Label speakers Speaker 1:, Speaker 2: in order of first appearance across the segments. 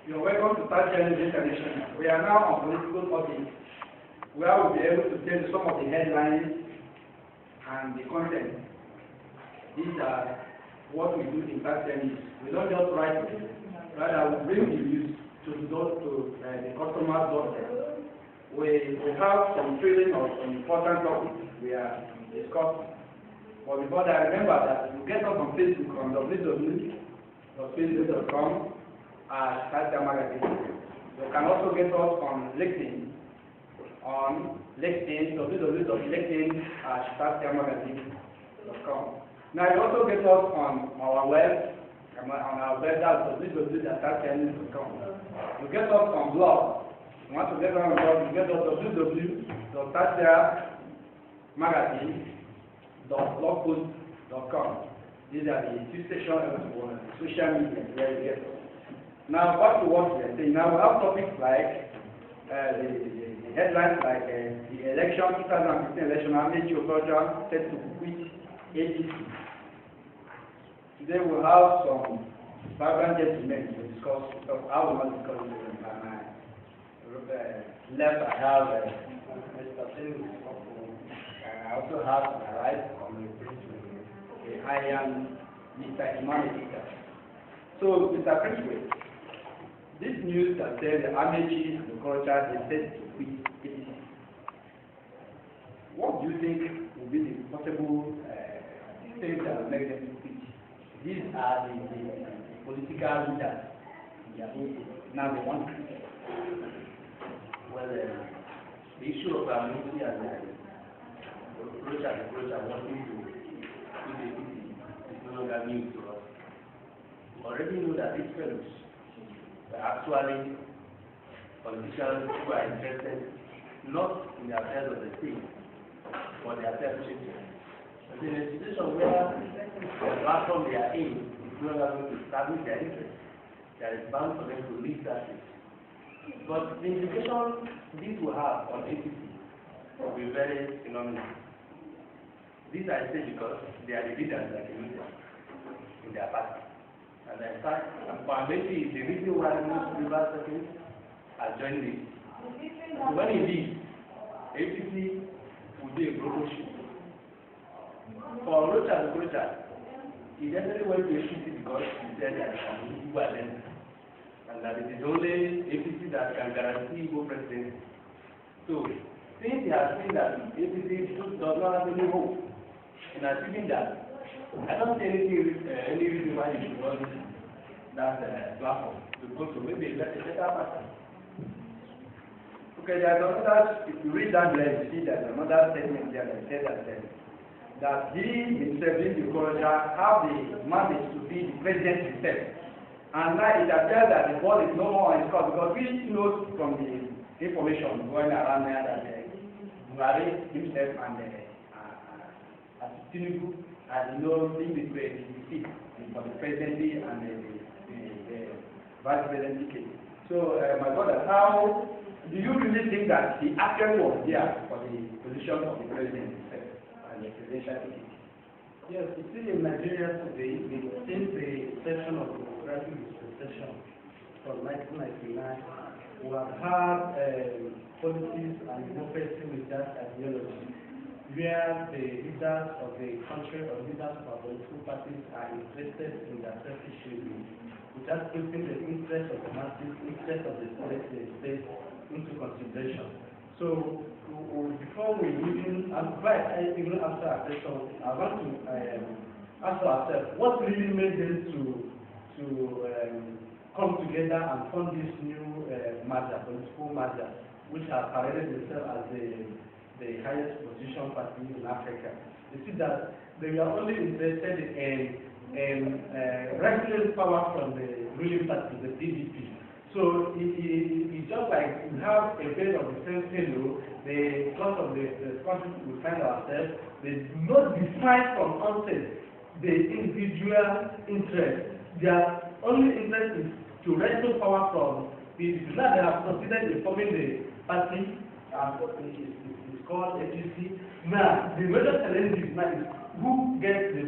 Speaker 1: You're welcome to Third Journalism International. We are now on political topics where we'll be able to tell you some of the headlines and the content. These are what we do in Third Journalism. We don't just write it, rather we bring the news to the customer's doorstep. We have some training or some important topics we are discussing. But before that, remember that you get us on Facebook on www.facebook.com /Third Magazine. You can also get us on LinkedIn www.linkedin.com. Now you also get us on our web, www.thirdjournalism.com. You get us on blog. You want to get on blog, you get us www.thirdjournalism.blogpost.com. These are the two sections of social media where you get us. Now, back to what we are saying. Now, we have topics like the headlines like the election, 2015 election, Amechi Okorocha set to quit APC. Today, we'll have some background gentlemen to discuss, because I will not discuss it on my left. I have Mr. Singh, and I also have on my right, I am Mr. Emmanuel. So, Mr. Principal, this news that says the Amechi and the Okorocha is set to quit APC. What do you think will be the possible things that will make them to quit? These are the political leaders. Now they want to quit.
Speaker 2: Well, the issue of Amechi and the Okorocha wanting to quit APC is no longer new to us. We already know that these fellows actually politicians who are interested not in the affairs of the state, but their self-interest. But in a situation where the platform they are in is no longer going to establish their interest, there is bound for them to leave that place. But the implication this will have on APC will be very phenomenal. This I say because they are the leaders like in their party. And in fact, for Amechi is the reason why most Rivers Seconds are joining it. So when he leaves, APC will be a global shift. For Okorocha, he definitely went to APC because he said that he was then, and that it is only APC that can guarantee Igbo presidency. So, since he has seen that APC does not have any hope in achieving that, I don't see any reason why you should run that platform to go to maybe a better pattern.
Speaker 1: Okay, there's another, if you read that there, you see there's another statement there that says that he himself, the Okorocha, have the mandate to be the president himself. And now it appears that the ball is no more on his court because we know from the information going around there that Buhari himself and Tinubu as you know, being the seat for the presidency and the vice presidency case. So, my brother, how do you really think that he actually was there for the position of the president himself and the presidential ticket?
Speaker 3: Yes, you see in Nigeria today, since the session of the democratic dispensation from 1999, we have had policies and democracy with that ideology, where the leaders of the country or leaders of our political parties are interested in their selfish living, without putting the interest of the masses, interest of the state into consideration. So, before we even after our question, I want to ask ourselves what really made them to come together and form this new political merger, which have paraded themselves as the highest position party in Africa. You see that they are only interested in wresting power from the ruling party, the PDP. So it's just like we have a bit of the same fellow, because of the country we find ourselves, they do not define from onset the individual interest. Their only interest is to wrestle power from PDP. Now they have considered forming the party, it's called APC. Now, the major challenge is now is who gets the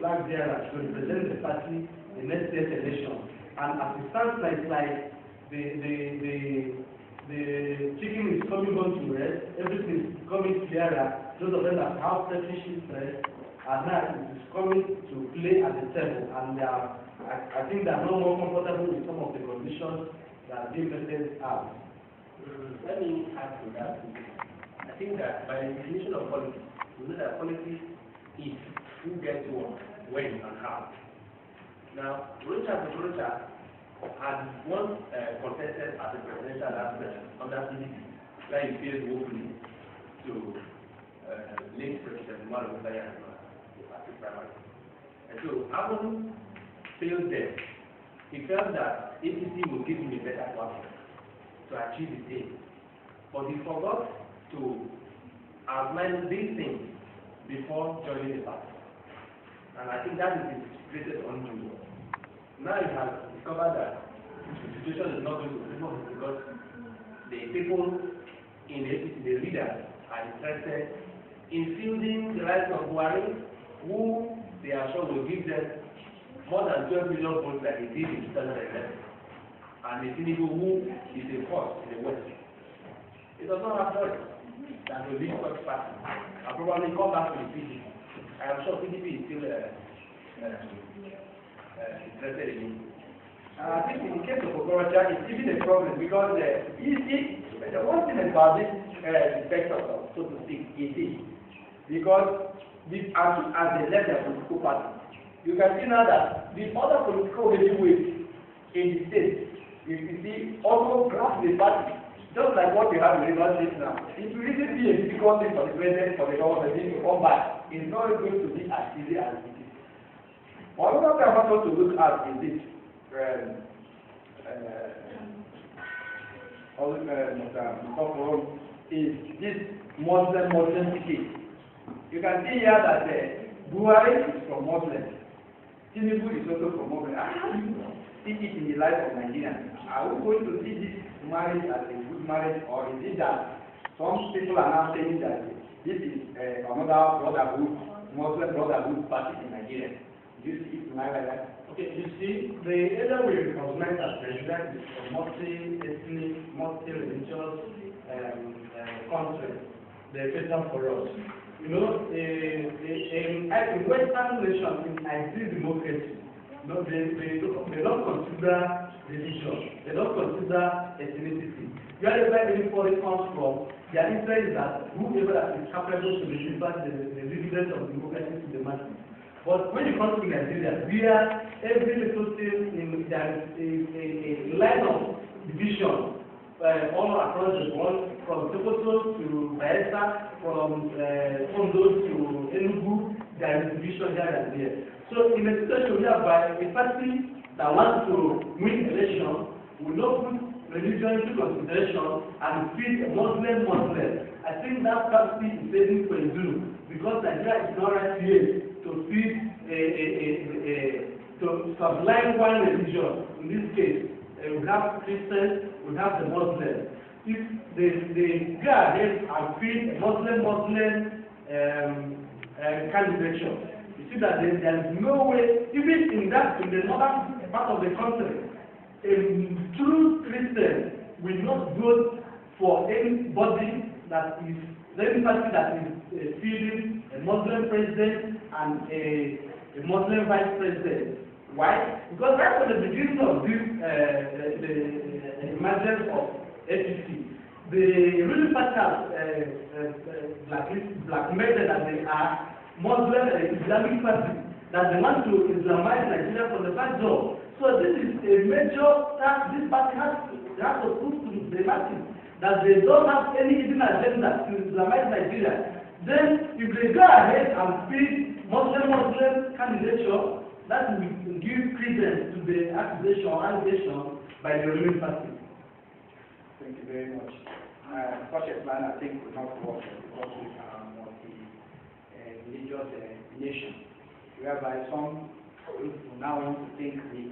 Speaker 3: flag bearer to represent the party in next year's election. And as it stands now, it's like the chicken is coming home to rest, everything is becoming clearer. Those of them that have selfish interest, and now it is coming to play at the table, and they are, I think they are no more comfortable with some of the conditions that the investors have.
Speaker 2: Let me add to that. I think that by the definition of politics, we know that politics is who gets what, when, and how. Now, Richard had once contested as a presidential aspirant under PDP, where he failed woefully to link President Umaru Musa Yar'Adua to party primary. And so, having failed there, he felt that APC would give him a better platform to achieve his aim. But he forgot to outline these things before joining the party. And I think that is his greatest undoing. Now you have discovered that the situation is not going to be because the people in the APC, the leaders, are interested in fielding the likes of Buhari, who they are sure will give them more than 12 million votes like he did in 2011. And the Tinubu, who is a force in the West. It does not have choice than to leave such party and probably come back to the PDP. I am sure PDP is still interested in him.
Speaker 1: I think in the case of Okorocha, it's even a problem because the one thing about this sector, so to speak, is this. Because as they left their political party, you can see now that the other political heavyweights in the state, you see, also grasp the party. Just like what we have in Rivers State now. It will really be a difficult thing for the president, for the government to come back. It's not going to be as easy as it is. Another thing I want us to look at is this. Is this Muslim ticket. You can see here that Buhari is from Muslim. Tinubu is also from Muslim. How do you see it in the life of Nigerians? Are we going to see this marriage as a good marriage, or is it that some people are now saying that this is another brotherhood, Muslim brotherhood party in Nigeria? Do you see it like that?
Speaker 3: Okay, you see, the area we recognize as Nigeria is a multi-ethnic, multi-religious country. They cater for us. You know, in Western nations, in ideal democracy, you know, they don't consider religion, they don't consider ethnicity. Wherever anybody comes from, their interest is that whoever that is capable to deliver the dividends of democracy to the masses. But when you come to Nigeria, where every little thing there is a line of division all across the world, from Sokoto to Bayelsa, from Ondo to Enugu, there is division here and there. So in a situation whereby a party that wants to win election will not put religion into consideration and feed a Muslim. I think that party is saving for a Zulu, because Nigeria is not right here to feed to sublime one religion. In this case, we have Christians, we have the Muslims. If they go ahead and feed a Muslim candidature, you see that there is no way, even in the northern part of the country, a true Christian will not vote for anybody that is any party that is feeding a Muslim president and a Muslim vice president. Why? Because right from the beginning of this the emergence of APC, the ruling party blackmailed that they are Muslim and Islamic party, that they want to Islamize Nigeria from the back door. So this is a major task this party has to prove to the masses, that they don't have any hidden agenda to Islamize Nigeria. Then if they go ahead and feed Muslim candidature, that will give credence to the allegation by the ruling party.
Speaker 1: Thank you very much. Such a plan, I think, will not work because we are multi-religious nation, whereby some people now want to think we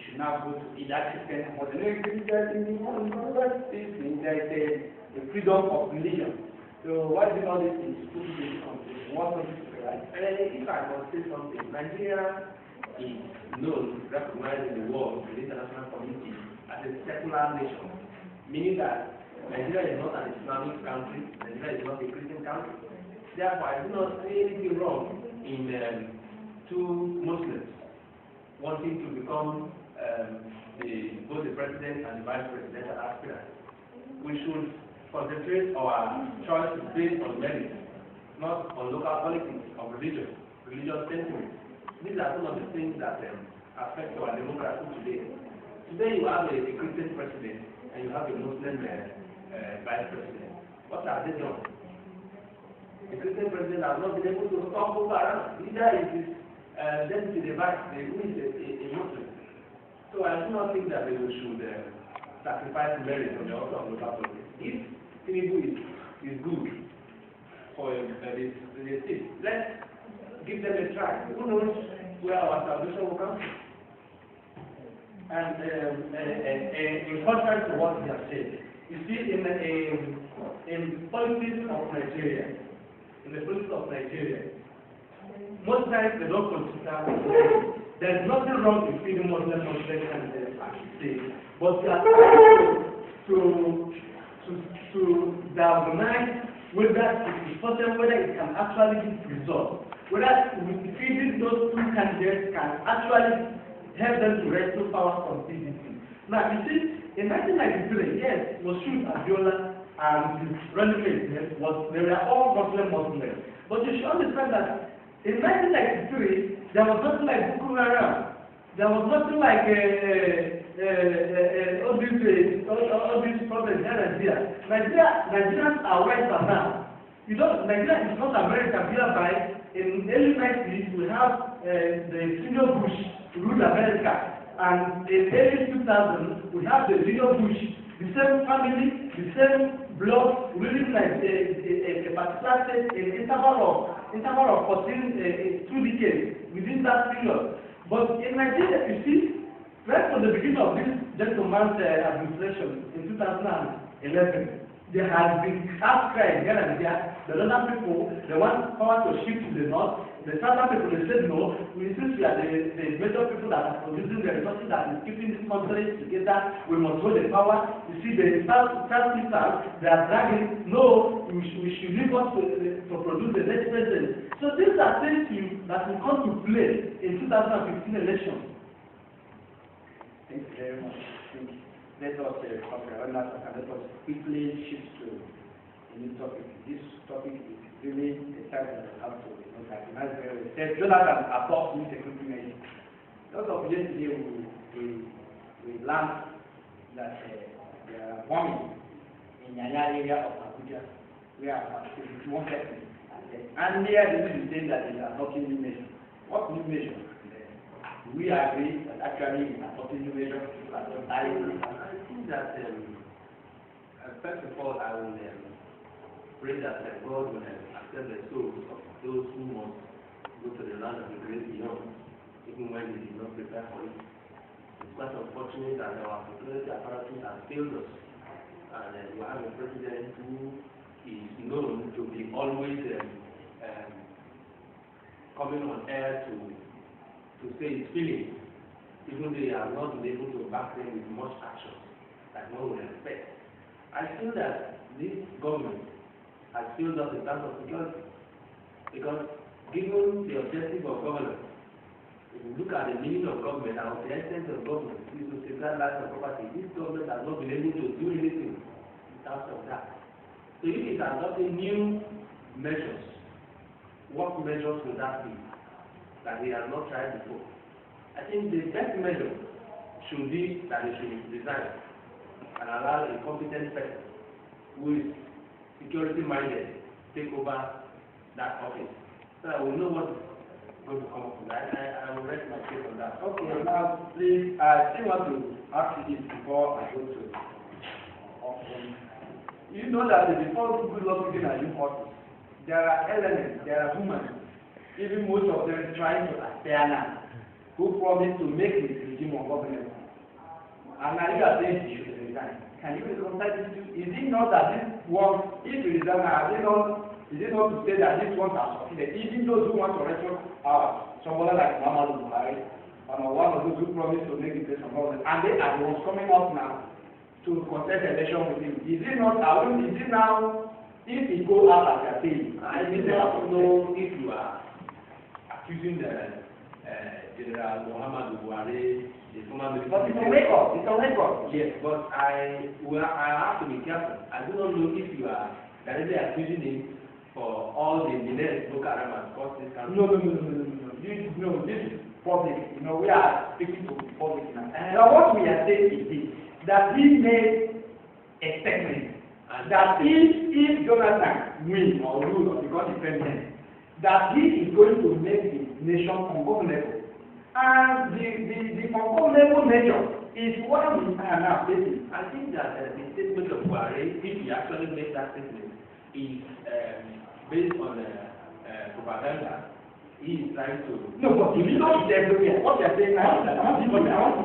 Speaker 1: should now go to either Christian or there is a freedom of religion. So why do all these things? What is it, right?
Speaker 2: If I must say something, Nigeria is known, recognized in the world, in the international community, as a secular nation, meaning that Nigeria is not an Islamic country, Nigeria is not a Christian country. Therefore, I do not see anything wrong in two Muslims wanting to become both the president and the vice presidential aspirant. We should concentrate our choice based on merit, not on local politics of religious sentiment. These are some of the things that affect our democracy today. Today you have a Christian president and you have a Muslim vice president. What have they done? The Christian president has not been able to stop Boko Haram. Either it is deputy the vice, who is a Muslim. So I do not think that they should sacrifice merit on the altar of local politics. If Tinubu is good for the state, let's give them a try. Who knows where our salvation will come from?
Speaker 3: And in contrast to what you have said, you see in politics of Nigeria, most times they don't consider there's nothing wrong with feeding Muslim candidates, I should say, but we are trying to diagnose whether it is possible, whether it can actually give results, whether feeding those two candidates can actually help them to wrestle power from PDP. Now, you see, in 1993, yes, Moshood Abiola and his relatives, they were all Muslims. But you should understand that in 1993, there was nothing like Boko Haram. There was nothing like all these problems here and there. Nigerians are wiser now. You know, Nigeria is not America, whereby in early 90s we have the senior Bush ruled America, and in early 2000 we have the junior Bush, the same family, the same blood, ruling like a particular state in interval of 2 decades within that period. But in Nigeria, you see, right from the beginning of this gentleman's administration in 2011, there has been outcry here and there. The northern people, they want power to shift to the north. The southern people, they said no. Since we are the major people that are producing the resources that is keeping this country together, we must hold the power. You see, the southeasters, they are dragging, no, we should leave us to produce the next president. So these are things that will come to play in 2015 elections.
Speaker 1: Thank you very much. Let us let us quickly shift to a new topic. This topic is really a type that we have to recognize very well. Said Jonathan about new security measures. As of yesterday, we learned that there are bombing in Yanya area of Abuja, where about 51 persons. And here the news is saying that they are adopting new measures. What new measures? We agree that actually we are adopting new measures.
Speaker 2: I think that first of all, I will pray that God will accept the souls of those who must go to the land of the great beyond, even when they did not prepare for it. It's quite unfortunate that our security apparatus has failed us, and we have a president who is known to be always coming on air to say his feelings, even though they are not able to back them with much action that one would expect. I feel that this government has failed us in terms of security, because given the objective of governance, if you look at the meaning of government and the essence of government is to safeguard life and property, this government has not been able to do anything in terms of that. So if it is adopting new measures, what measures will that be that we have not tried before? I think the best measure should be that they should resign and allow a competent person who is security-minded take over that office, so that we know what is going to come from that. I will rest my case on that.
Speaker 1: Okay, now please, I still want to ask you this before I go to you know that before good luck within a new office, there are elements, there are women, even most of them trying to aspire now, who promise to make the regime ungovernable. And now you are saying he should resign. Can you reconcile this? Is it not that this one, if he resigns, is it not to say that this one has succeeded? Even those who want to rescue someone like Muhammadu Buhari, one of those who promised to make the place from all this, and they are the ones coming up now to contest election with him. Is it not? Is it now? If he go out as a thing,
Speaker 2: I do not know if you are accusing the General Muhammad Buhari, the former military.
Speaker 1: but it's a record. It's a record.
Speaker 2: Yes, but I have to be careful. I do not know if you are directly accusing him for all the Benin Boko Haram and cause this kind of.
Speaker 1: No. No, this is public. You know, we are speaking to the public now. Now, what we are saying is this, that he made a statement that if Jonathan wins or lose or becomes the president, that he is going to make the nation ungovernable. And the ungovernable nature is what we are now facing.
Speaker 2: I think that the statement of Buhari, if he actually makes that statement, is based on propaganda. He is trying to.
Speaker 1: No, but if you know it's everywhere, what they are saying, I want to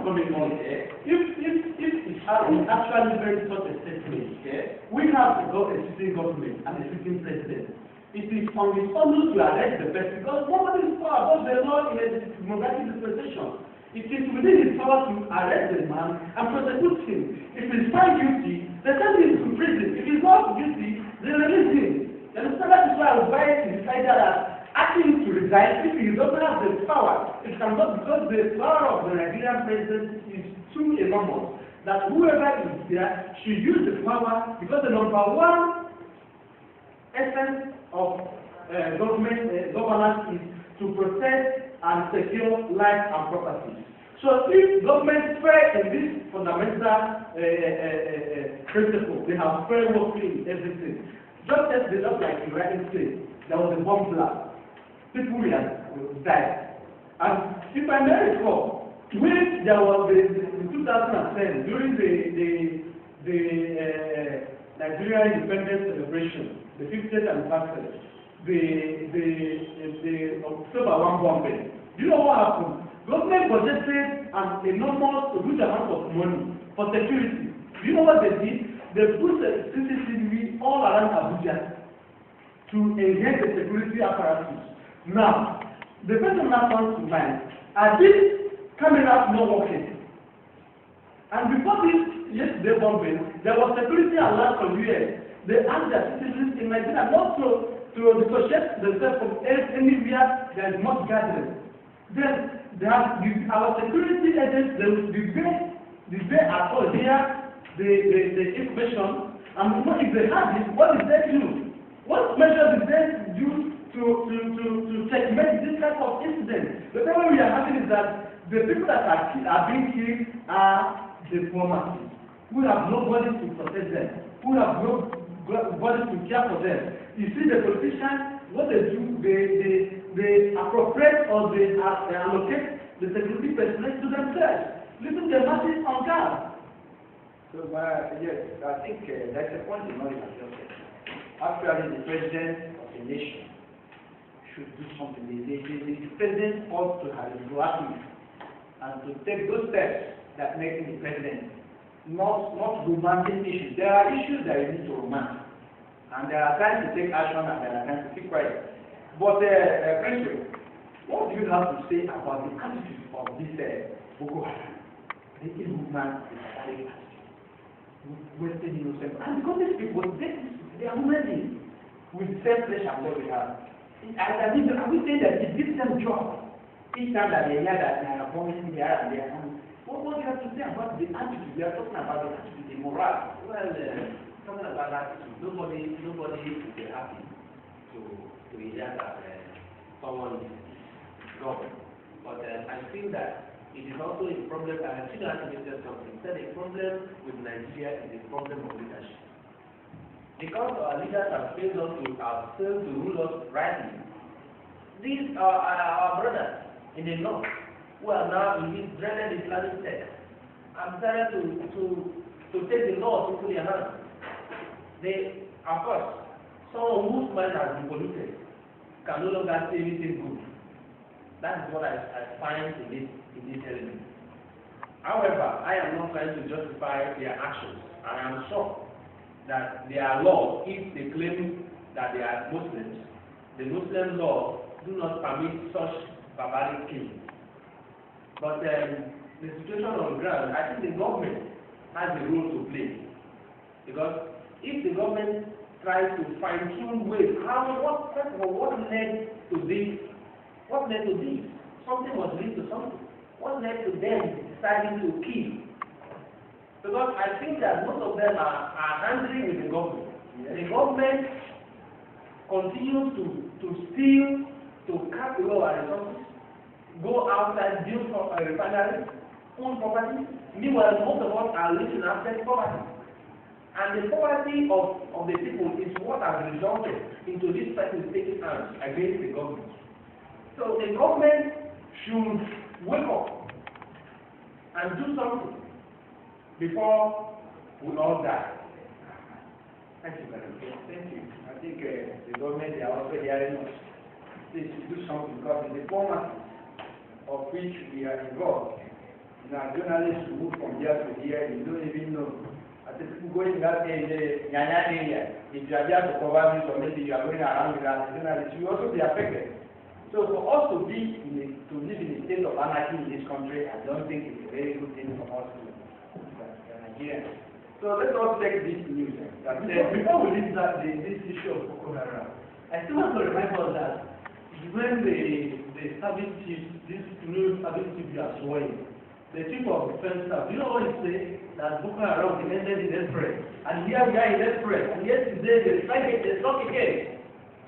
Speaker 1: comment on it.
Speaker 3: If it actually made such a statement, we have a sitting government and a sitting president. It is on the honor to arrest the person because nobody is power above the law in a democratic dispensation. It is within his power to arrest the man and prosecute him. If he is found guilty, they send him to prison. If he is not guilty, they release him. That is why I was very decided that asking him to resign if he doesn't have the power. It cannot, because the power of the Nigerian president is too enormous. That whoever is there should use the power, because the number one essence of governance is to protect and secure life and property. So if government fail in this fundamental principle, they have failed working in everything. Just like the United States, there was a bomb blast. People have died. And if I may recall, when there was in 2010, during the Nigerian independence celebration, the 50th anniversary, the October 1 bombing, do you know what happened? Government budgeted an enormous, huge amount of money for security. Do you know what they did? They put the CCTV all around Abuja to enhance the security apparatus. Now, the question now comes to mind, are these cameras not working? And before this yesterday bombing, there was security alert from US. They asked their citizens in Nigeria not to dissociate themselves from anywhere there is not gathering. Then our security agents, they are all here the information, and if they have it, what did they do? What measures did they use to checkmate this type of incident? The problem we are having is that the people that are being killed are the poor, who have nobody to protect them, who have nobody to care for them. You see, the politicians, what they do, they appropriate or they allocate the security personnel to themselves, leaving the masses on guard.
Speaker 1: So, yes, I think that's a point in knowledge as well. Actually, the president of the nation should do something. The president ought to have been proactive and to take those steps that make him the president, not romantic issues. There are issues that you need to romance, and there are times to take action and there are times to keep quiet. But, Prince, what do you have to say about the attitude of this Boko Haram? The movement is a attitude. Western innocent. And because these people, they are ready with self-flesh and what we have. I we say that it gives them job. Each time that they hear that they are promising here and there. What do you have to say about the attitude? We are talking about the attitude, the morale.
Speaker 2: Well, talking about attitude, nobody will be happy to hear that someone is gone. But I feel that it is also a problem, and I think I have to mention something. That the problem with Nigeria is a problem of leadership. Because our leaders have failed to rule us rightly. These are our brothers in the north who are now in this dreaded Islamic sect and decided to take the law into their hands. They, of course, someone whose mind has been polluted can no longer say anything good. That is what I find in this element. However, I am not trying to justify their actions. I am sure that their law, if they claim that they are Muslims, the Muslim law do not permit such barbaric killing. But the situation on ground, I think the government has a role to play. Because if the government tries to fine-tune ways, what led to this? What led to this? Something must lead to something. What led to them deciding to kill? Because I think that most of them are angry with the government. Yes. The government continues to steal, to cut away our resources, go outside, build refineries, own property. Meanwhile, most of us are living outside poverty. And the poverty of the people is what has resulted into this person taking arms against the government. So the government should wake up and do something before we all die.
Speaker 1: Thank you very much. Thank you. I think the government, they are also hearing us. They should do something because in the format of which we are involved, journalists move from here to here, you don't even know. I think people going in that area, if you are there to cover this or maybe you are going around with that journalists, you will also be affected. So for us to live in a state of anarchy in this country, I don't think it's a very good thing for us to Nigerians. So let us take this news.
Speaker 3: Before we leave this issue of Boko Haram, I still want to remind us that when the service chief, this new service chief you are sworn, the chief of defense staff, you know what he said? That Boko Haram ended in April. And here we are in April. And yesterday they struck again.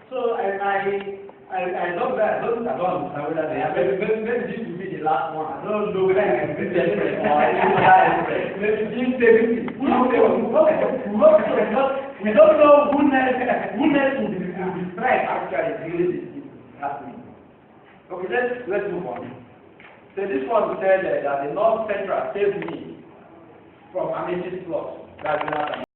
Speaker 3: So I love that. I don't know whether they have. Maybe this will be the last one. I don't know whether I can be the April or maybe June 17th. We don't know who next will be strike.
Speaker 1: Actually, really is happening. Okay, let's move on. So this one said that the North Central saved me from Amasis Plus. That's